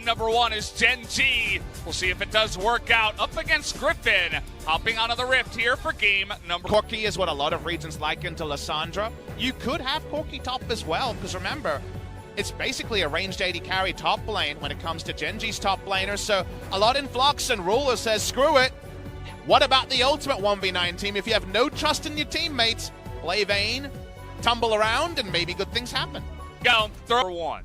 number one is GenG. We'll see if it does work out up against Griffin. Hopping onto the Rift here for game number. Corki is what a lot of regions liken to Lissandra. You could have Corki top as well, because remember, it's basically a ranged AD carry top lane when it comes to GenG's top laners, so a lot in flux, and Ruler says, screw it. What about the ultimate 1v9 team? If you have no trust in your teammates, play Vayne, tumble around, and maybe good things happen. Go, throw one.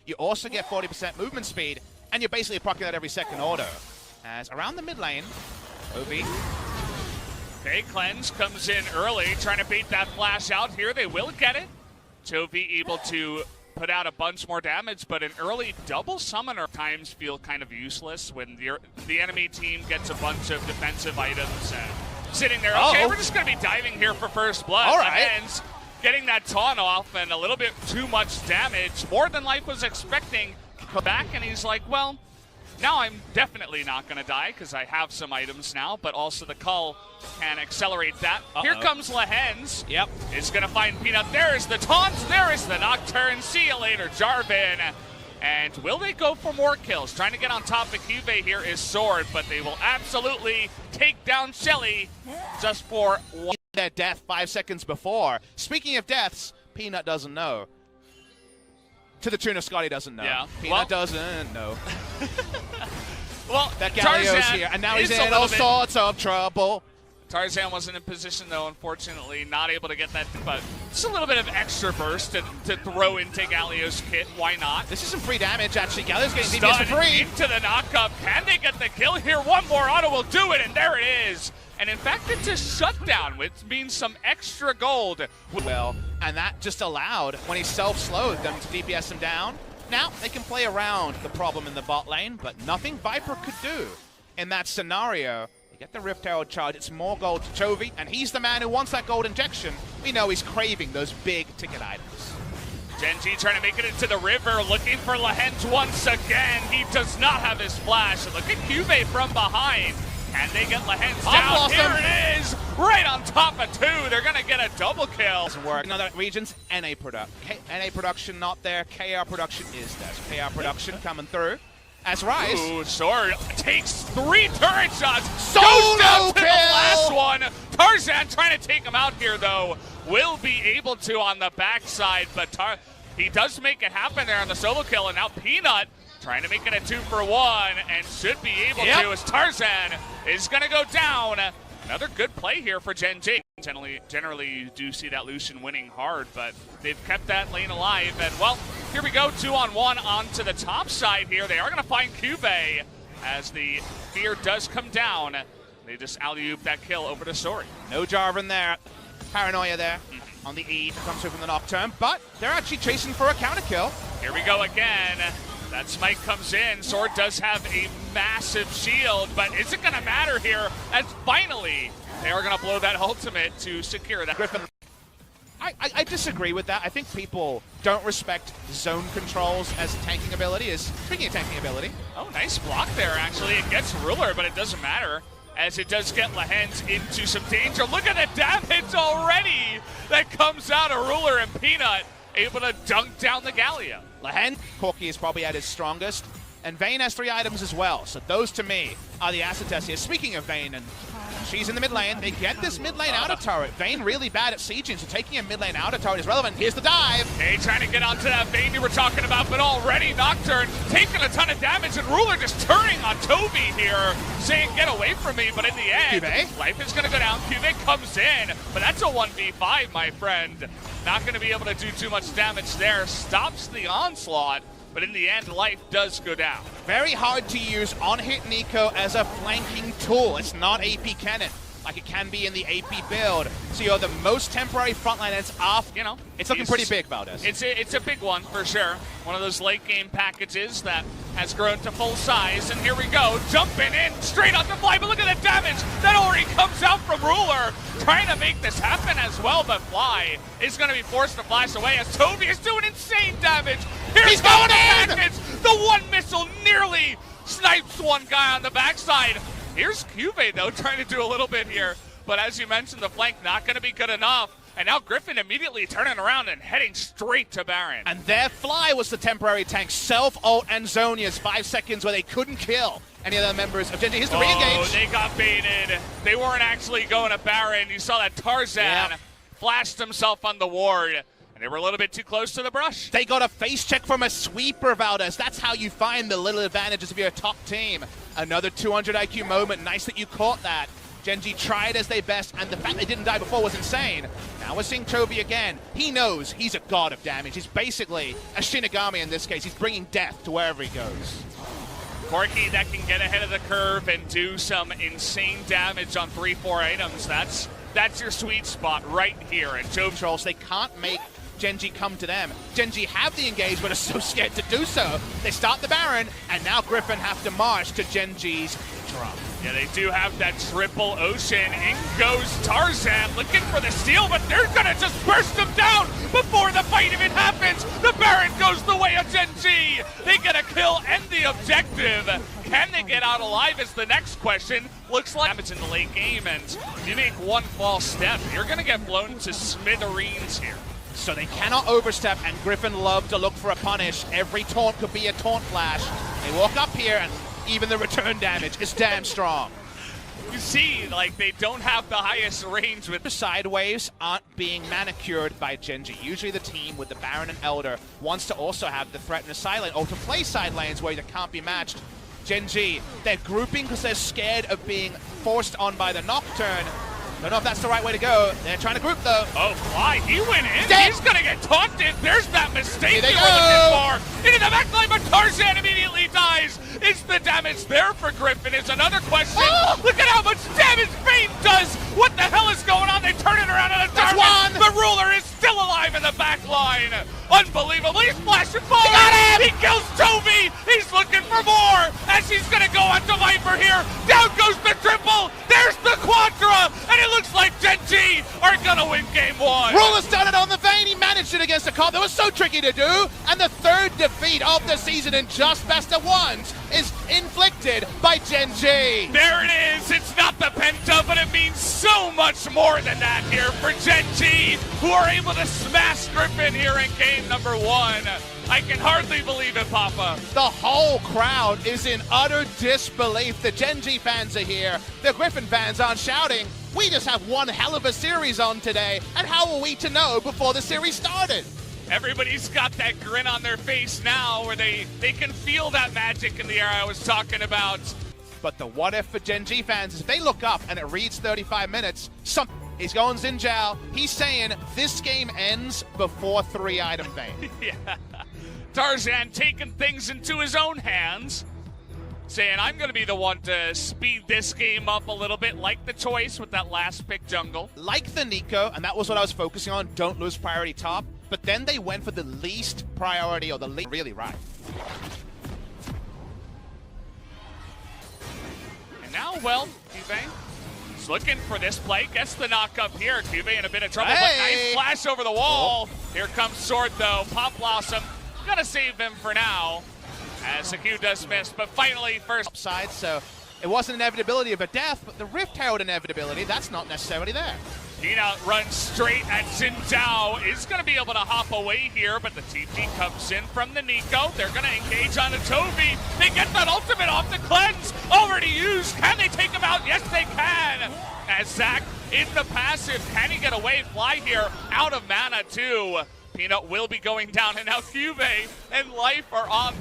You also get 40% movement speed, and you're basically proccing that every second auto. As around the mid lane, Ovi. Okay, Cleanse comes in early, trying to bait that flash out here. They will get it. Chovy able to put out a bunch more damage, but an early double summoner times feel kind of useless when the enemy team gets a bunch of defensive items sitting there. Okay, we're just going to be diving here for first blood. All right. Ends, getting that taunt off and a little bit too much damage, more than Life was expecting. Back and he's like, well, now I'm definitely not going to die because I have some items now, but also the Cull can accelerate that. Here comes Lehens. Yep. Is going to find Peanut. There is the taunt. There is the Nocturne. See you later, Jarvan. And will they go for more kills? Trying to get on top of Cuvee here is Sword, but they will absolutely take down Shelly just for one. Their death 5 seconds before. Speaking of deaths, Peanut doesn't know. To the tune of Scotty doesn't know. Yeah. Peanut doesn't know. Well, that Galio's here, and now he's in all sorts of trouble. Tarzan wasn't in position, though, unfortunately, not able to get that, but just a little bit of extra burst to throw into Galio's kit. Why not? This is some free damage, actually. Galio's getting DPS for free. Into the knockup. Can they get the kill here? One more auto will do it, and there it is. And in fact, it's a shutdown, which means some extra gold. Well, and that just allowed, when he self-slowed them, to DPS him down. Now, they can play around the problem in the bot lane, but nothing Viper could do in that scenario. They get the Rift Herald charge, it's more gold to Chovy, and he's the man who wants that gold injection. We know he's craving those big ticket items. GenG trying to make it into the river, looking for Lehens once again. He does not have his flash. And look at Cuvee from behind. Can they get Lehens down? Here it is, right on top of two. They're going to get a double kill. Doesn't work. In other regions, NA production not there. KR production is there. So KR production coming through. As Rise. Ooh, Sword takes 3 turret shots. Solo goes down to kill! the last one. Tarzan trying to take him out here, though. Will be able to on the backside, but he does make it happen there on the solo kill. And now Peanut trying to make it a 2-for-1 and should be able to, as Tarzan is going to go down. Another good play here for GenG. Generally, you do see that Lucian winning hard, but they've kept that lane alive. And, well, here we go, 2-on-1 onto the top side here. They are going to find Cuvee as the fear does come down. They just alley-oop that kill over to Sori. No Jarvan there. Paranoia there on the E that comes through from the Nocturne, but they're actually chasing for a counter kill. Here we go again. That smite comes in. Sword does have a massive shield, but is it going to matter here as finally they are going to blow that ultimate to secure that. Griffin, I disagree with that. I think people don't respect zone controls as tanking ability. Speaking of tanking ability. Oh, nice block there, actually. It gets Ruler, but it doesn't matter as it does get Lehens into some danger. Look at the damage already that comes out of Ruler, and Peanut able to dunk down the Galio. Lehens, Corki is probably at his strongest, and Vayne has 3 items as well. So those, to me, are the acid tests here. Speaking of Vayne, and she's in the mid lane. They get this mid lane outer turret. Vayne really bad at sieging, so taking a mid lane outer turret is relevant. Here's the dive. Hey, trying to get onto that Vayne you were talking about, but already Nocturne taking a ton of damage, and Ruler just turning on Toby here, saying, get away from me, but in the end, Cuvee. Life is going to go down. Cuvee comes in, but that's a 1v5, my friend. Not going to be able to do too much damage there. Stops the onslaught, but in the end, Life does go down. Very hard to use on-hit Nico as a flanking tool. It's not AP cannon like it can be in the AP build. So you're the most temporary frontline, and it's off. You know, it's looking pretty big, Valdez. It's a big one for sure. One of those late game packages that has grown to full size. And here we go, jumping in straight on the fly. But look at the damage that already comes out from Ruler, trying to make this happen as well. But Fly is going to be forced to flash away as Toby is doing insane damage. He's going in. The one missile nearly snipes one guy on the backside. Here's Cube, though, trying to do a little bit here. But as you mentioned, the flank not going to be good enough. And now Griffin immediately turning around and heading straight to Baron. And their fly was the temporary tank. Self-ult and Zhonya's 5 seconds where they couldn't kill any of the members of GenG. Here's the re-engage. Oh, they got baited. They weren't actually going to Baron. You saw that Tarzan flashed himself on the ward. And they were a little bit too close to the brush. They got a face check from a sweeper, Valdez. That's how you find the little advantages if you're a top team. Another 200 IQ moment. Nice that you caught that. GenG tried as they best, and the fact they didn't die before was insane. Now we're seeing Chovy again. He knows he's a god of damage. He's basically a Shinigami in this case. He's bringing death to wherever he goes. Corki that can get ahead of the curve and do some insane damage on 3-4 items. That's your sweet spot right here. And Chovy Trolls, they can't make GenG come to them. GenG have the engage, but are so scared to do so. They start the Baron, and now Griffin have to march to GenG's drum. Yeah, they do have that triple ocean. In goes Tarzan looking for the steal, but they're gonna just burst him down before the fight even happens. The Baron goes the way of GenG. They get a kill and the objective. Can they get out alive is the next question. Looks like it's in the late game, and if you make one false step, you're gonna get blown to smithereens here. So they cannot overstep, and Griffin love to look for a punish. Every taunt could be a taunt flash. They walk up here, and even the return damage is damn strong. You see, like, they don't have the highest range with... The side waves aren't being manicured by GenG. Usually the team with the Baron and Elder wants to also have the threat in a side lane, or to play side lanes where they can't be matched. GenG, they're grouping because they're scared of being forced on by the Nocturne. Don't know if that's the right way to go. They're trying to group, though. Oh, Fly, he went in. Dead. He's going to get taunted. There's that mistake they they were looking for. Into the backline, but Tarzan immediately dies. Is the damage there for Griffin is another question. Oh! Look at how much damage Vayne does. What the hell is going on? They turn it around in a That's target. one. The ruler is still alive in the backline. Unbelievable. He's flashing forward. He got him. He kills Chovy. He's looking for more as he's going to go on to Viper here. Down goes the triple. There's the Quadra. And it looks like GenG are going to win game one. Ruler's done it on the Vayne. He managed it against a comp that was so tricky to do. And the third defeat of the season in just best of ones is inflicted by GenG. There it is. It's not the Penta, but it means so much more than that here for GenG, who are able to smash Griffin here in game number one. I can hardly believe it, Papa. The whole crowd is in utter disbelief. The GenG fans are here. The Griffin fans aren't shouting. We just have one hell of a series on today, and how are we to know before the series started? Everybody's got that grin on their face now where they can feel that magic in the air I was talking about. But the what if for GenG fans is if they look up and it reads 35 minutes, he's going Xin Zhao. He's saying this game ends before 3-item Vayne. Yeah. Tarzan taking things into his own hands, saying I'm going to be the one to speed this game up a little bit, like the choice with that last pick jungle. Like the Nico, and that was what I was focusing on, don't lose priority top, but then they went for the least priority, or the least, really right. And now, well, Cube is looking for this play, gets the knock up here. Cube in a bit of trouble, but nice flash over the wall. Here comes Sword though, Pop Blossom, gonna save him for now, as the Q does miss, but finally first upside, so it wasn't an inevitability of a death, but the Rift Herald inevitability, that's not necessarily there. Peanut runs straight at Xin Zhao, is going to be able to hop away here, but the TP comes in from the Nico. They're going to engage on the Chovy. They get that ultimate off the cleanse, already used. Can they take him out? Yes, they can. As Zach in the passive, can he get away? Fly here, out of mana too. Peanut will be going down, and now Cube and Life are on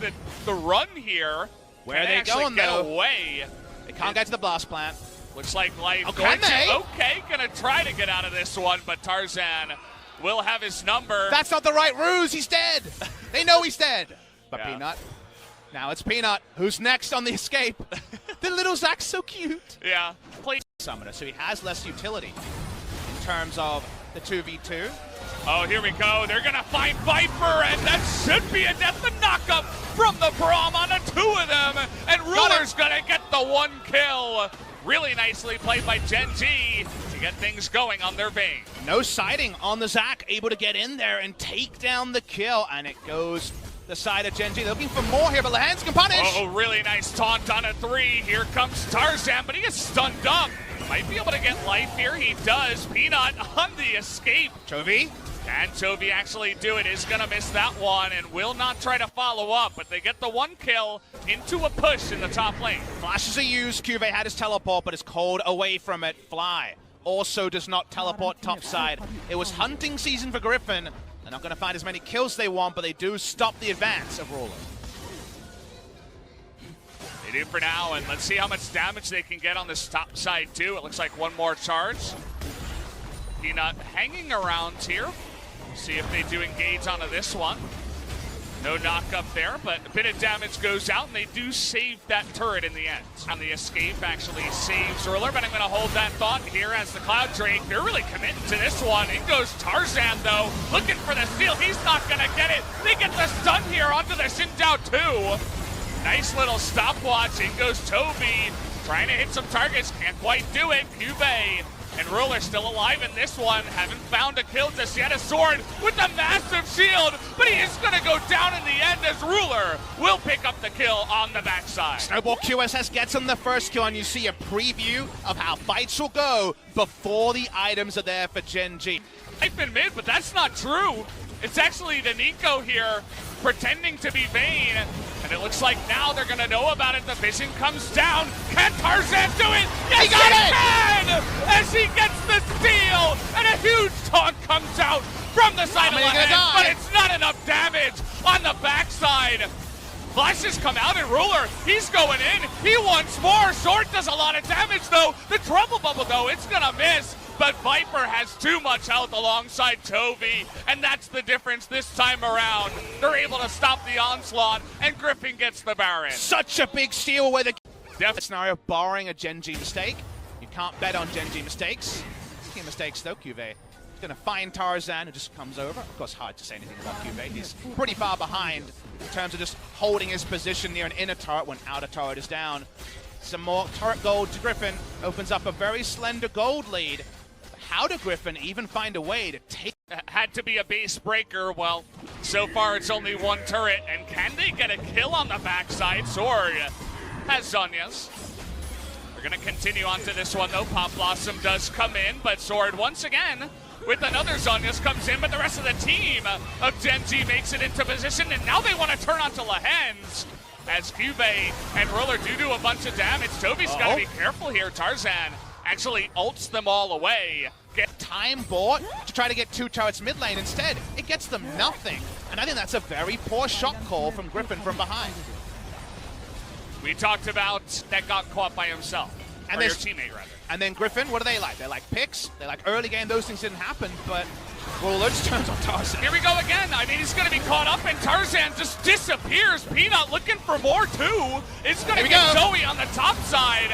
the run here. Where are they going, get though? Away. They can't get to the blast plant. Looks like Life gonna try to get out of this one, but Tarzan will have his number. That's not the right ruse. He's dead. They know he's dead. But yeah. Peanut. Now it's Peanut. Who's next on the escape? The little Zach's so cute. Yeah. Play Summoner, so he has less utility in terms of the 2v2. Oh, here we go. They're gonna find Viper, and that should be a death. The knockup from the Braum on the two of them, and Ruler's gonna get the one kill. Really nicely played by GenG to get things going on their Vayne. No siding on the Zac, able to get in there and take down the kill, and it goes the side of GenG. They're looking for more here, but Lehans can punish. Oh, really nice taunt on a 3. Here comes Tarzan, but he gets stunned up. Might be able to get life here. He does. Peanut on the escape. Chovy. Can Chovy actually do it? Is going to miss that one and will not try to follow up, but they get the 1 kill into a push in the top lane. Flashes are used. Cuvée had his teleport, but is called away from it. Fly also does not teleport topside. It was hunting season for Griffin. They're not going to find as many kills they want, but they do stop the advance of Ruler. They do for now, and let's see how much damage they can get on this top side too. It looks like 1 more charge. Peanut hanging around here. See if they do engage onto this one. No knock up there, but a bit of damage goes out, and they do save that turret in the end. On the escape actually saves Ruler, but I'm going to hold that thought here as the Cloud Drake. They're really committing to this one. In goes Tarzan, though, looking for the steal. He's not going to get it. They get the stun here onto the Xingqiao 2. Nice little stopwatch. In goes Toby, trying to hit some targets. Can't quite do it. Cuvée and Ruler still alive in this one. Haven't found a kill just yet. A sword with a massive shield, but he is going to go down in the end as Ruler will pick up the kill on the backside. Snowball QSS gets him the first kill, and you see a preview of how fights will go before the items are there for GenG. I've been mid, but that's not true. It's actually the Nico here pretending to be Vayne, and it looks like now they're gonna know about it. The vision comes down. Can Tarzan do it? Yes, he can! As he gets the steal, and a huge taunt comes out from the side of the head, but it's not enough damage on the backside. Flashes come out, and Ruler, he's going in. He wants more. Sword does a lot of damage, though. The Trouble Bubble, though, it's gonna miss. But Viper has too much health alongside Chovy, and that's the difference this time around. They're able to stop the onslaught, and Griffin gets the Baron. Such a big steal with a scenario barring a GenG mistake. You can't bet on GenG mistakes. Speaking of mistakes, though, Cuvée is going to find Tarzan, who just comes over. Of course, hard to say anything about Cuvée. He's pretty far behind in terms of just holding his position near an inner turret when outer turret is down. Some more turret gold to Griffin opens up a very slender gold lead. How did Griffin even find a way to take? Had to be a base breaker. Well, so far it's only 1 turret, and can they get a kill on the backside? Sword has Zhonya's. They're going to continue on to this one, though. Pop Blossom does come in, but Sword once again with another Zhonya's comes in, but the rest of the team of GenG makes it into position, and now they want to turn onto Lehans as Cuvée and Ruler do a bunch of damage. Toby's got to be careful here. Tarzan actually ults them all away. Get time bought to try to get 2 turrets mid lane. Instead, it gets them nothing. And I think that's a very poor shot call from Griffin from behind. We talked about that got caught by himself, or your teammate rather. And then Griffin, what do they like? They like picks, they like early game, those things didn't happen, but Ruler just turns on Tarzan. Here we go again. I mean, he's going to be caught up, and Tarzan just disappears. Peanut looking for more too. It's going to get Zoe on the top side.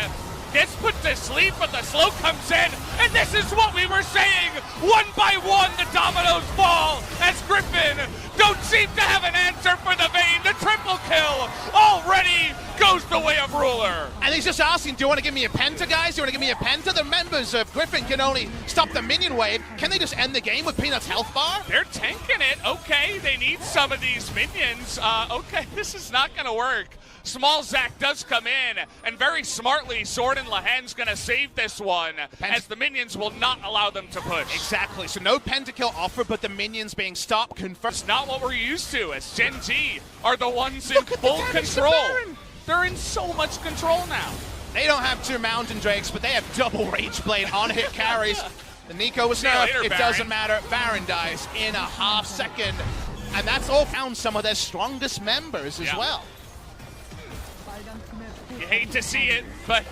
Gets put to sleep, but the slow comes in, and this is what we were saying. 1 by 1, the dominoes fall as Griffin don't seem to have an answer for the Vayne. The triple kill already goes the way of Ruler. And he's just asking, do you want to give me a penta, guys? Do you want to give me a penta? The members of Griffin can only stop the minion wave. Can they just end the game with Peanut's health bar? They're tanking it. Okay, they need some of these minions. Okay, this is not going to work. Small Zac does come in, and very smartly, Sword and Lehans gonna save this one, as the minions will not allow them to push. Exactly, so no pentakill offered, but the minions being stopped confirmed. It's not what we're used to, as GenG are the ones in full control. They're in so much control now. They don't have 2 Mountain Drakes, but they have double Rage Blade on hit carries. The Nico was nerfed, it doesn't matter. Baron dies in a half second, and that's all found some of their strongest members as well. You hate to see it, but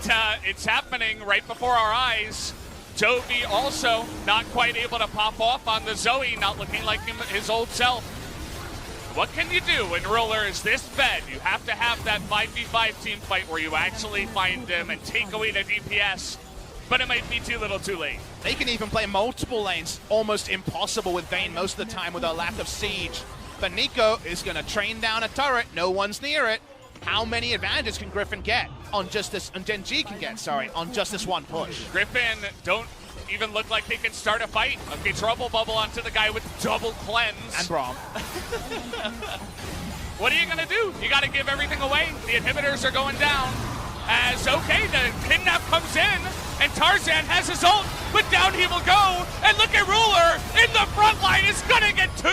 it's happening right before our eyes. Toby also not quite able to pop off on the Zoe, not looking like his old self. What can you do when Ruler is this bad? You have to have that 5v5 team fight where you actually find him and take away the DPS, but it might be too little too late. They can even play multiple lanes, almost impossible with Vayne most of the time with a lack of siege. But Nico is going to train down a turret, no one's near it. How many advantages can Griffin get on just this, and GenG can get, sorry, on just this 1 push? Griffin don't even look like they can start a fight. Okay, Trouble Bubble onto the guy with double cleanse. And Braum. what are you going to do? You got to give everything away. The inhibitors are going down. As, okay, the kidnap comes in, and Tarzan has his ult, but down he will go. And look at Ruler in the front line is going to get 2.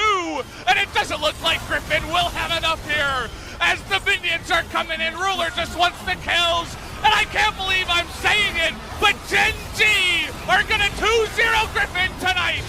And it doesn't look like Griffin will have enough here. As the minions are coming in, Ruler just wants the kills. And I can't believe I'm saying it, but GenG are going to 2-0 Griffin tonight.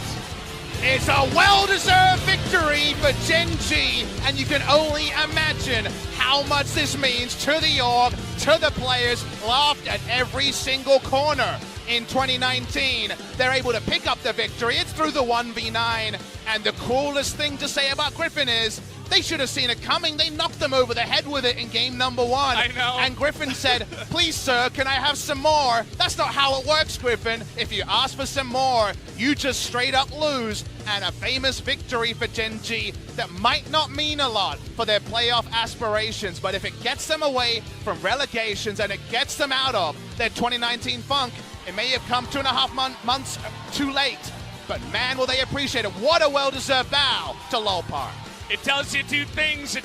It's a well-deserved victory for GenG, and you can only imagine how much this means to the org, to the players, laughed at every single corner. In 2019, they're able to pick up the victory. It's through the 1v9, and the coolest thing to say about Griffin is they should have seen it coming. They knocked them over the head with it in game number 1. I know. And Griffin said, please, sir, can I have some more? That's not how it works, Griffin. If you ask for some more, you just straight up lose. And a famous victory for GenG that might not mean a lot for their playoff aspirations, but if it gets them away from relegations and it gets them out of their 2019 funk, it may have come 2.5 months too late. But man, will they appreciate it. What a well-deserved bow to Lolpark. It tells you 2 things.